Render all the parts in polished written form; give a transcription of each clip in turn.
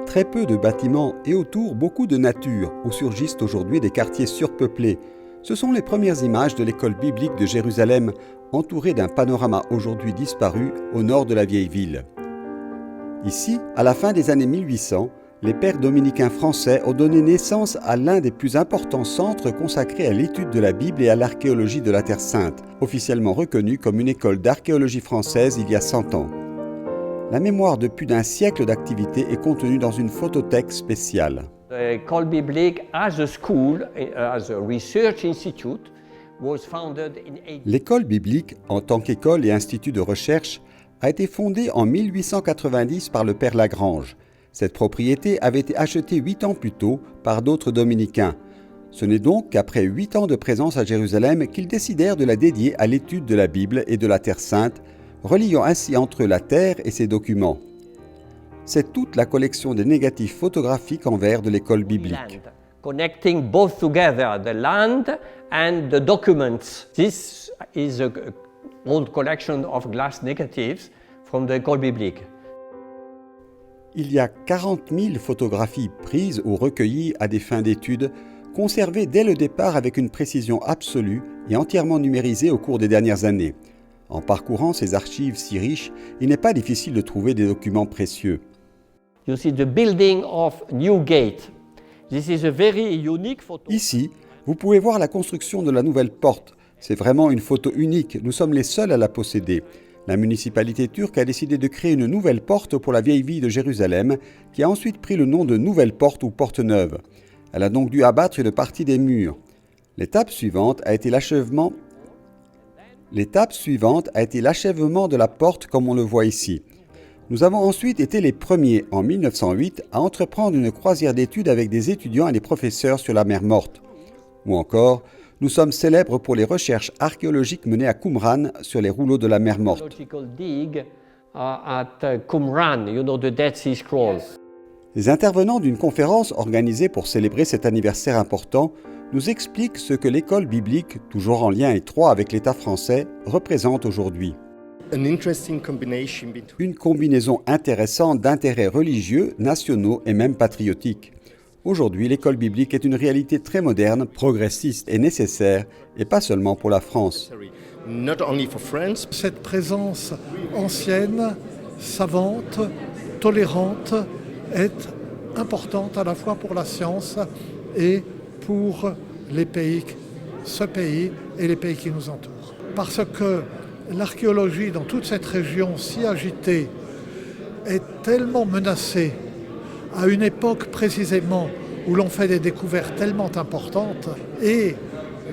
Très peu de bâtiments et autour beaucoup de nature, où surgissent aujourd'hui des quartiers surpeuplés. Ce sont les premières images de l'école biblique de Jérusalem, entourée d'un panorama aujourd'hui disparu au nord de la vieille ville. Ici, à la fin des années 1800, les pères dominicains français ont donné naissance à l'un des plus importants centres consacrés à l'étude de la Bible et à l'archéologie de la Terre Sainte, officiellement reconnue comme une école d'archéologie française il y a 100 ans. La mémoire de plus d'un siècle d'activité est contenue dans une photothèque spéciale. L'école biblique as a school, as a research institute, was founded in 18... L'école biblique, en tant qu'école et institut de recherche, a été fondée en 1890 par le père Lagrange. Cette propriété avait été achetée 8 ans plus tôt par d'autres dominicains. Ce n'est donc qu'après 8 ans de présence à Jérusalem qu'ils décidèrent de la dédier à l'étude de la Bible et de la Terre Sainte, reliant ainsi entre eux la terre et ses documents. C'est toute la collection des négatifs photographiques en verre de l'école biblique. Connecting both together, the land and the documents. This is an old collection of glass negatives from the école biblique. Il y a 40 000 photographies prises ou recueillies à des fins d'études, conservées dès le départ avec une précision absolue et entièrement numérisées au cours des dernières années. En parcourant ces archives si riches, il n'est pas difficile de trouver des documents précieux. You see the building of Newgate. This is a very unique photo. Ici, vous pouvez voir la construction de la nouvelle porte. C'est vraiment une photo unique, nous sommes les seuls à la posséder. La municipalité turque a décidé de créer une nouvelle porte pour la vieille ville de Jérusalem, qui a ensuite pris le nom de Nouvelle Porte ou Porte Neuve. Elle a donc dû abattre une partie des murs. L'étape suivante a été l'achèvement de la porte comme on le voit ici. Nous avons ensuite été les premiers, en 1908, à entreprendre une croisière d'études avec des étudiants et des professeurs sur la mer Morte. Ou encore, nous sommes célèbres pour les recherches archéologiques menées à Qumran sur les rouleaux de la mer Morte. Les intervenants d'une conférence organisée pour célébrer cet anniversaire important nous expliquent ce que l'école biblique, toujours en lien étroit avec l'État français, représente aujourd'hui. Une combinaison intéressante d'intérêts religieux, nationaux et même patriotiques. Aujourd'hui, l'école biblique est une réalité très moderne, progressiste et nécessaire, et pas seulement pour la France. Cette présence ancienne, savante, tolérante, est importante à la fois pour la science et pour les pays, ce pays et les pays qui nous entourent. Parce que l'archéologie dans toute cette région si agitée est tellement menacée à une époque précisément où l'on fait des découvertes tellement importantes et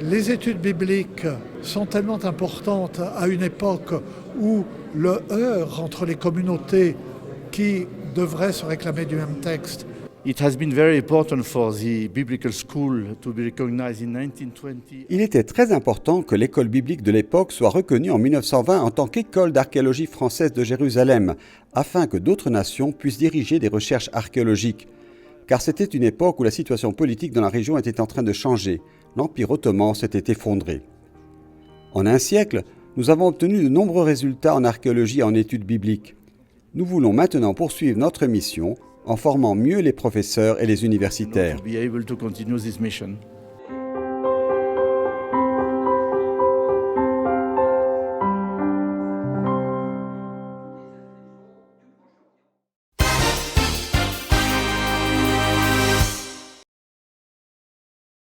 les études bibliques sont tellement importantes à une époque où le heurt entre les communautés qui devraient se réclamer du même texte. It has been very important for the biblical school to be recognized in 1920. Il était très important que l'école biblique de l'époque soit reconnue en 1920 en tant qu'école d'archéologie française de Jérusalem, afin que d'autres nations puissent diriger des recherches archéologiques. Car c'était une époque où la situation politique dans la région était en train de changer. L'Empire ottoman s'était effondré. En un siècle, nous avons obtenu de nombreux résultats en archéologie et en études bibliques. Nous voulons maintenant poursuivre notre mission en formant mieux les professeurs et les universitaires. To be able to continue this mission.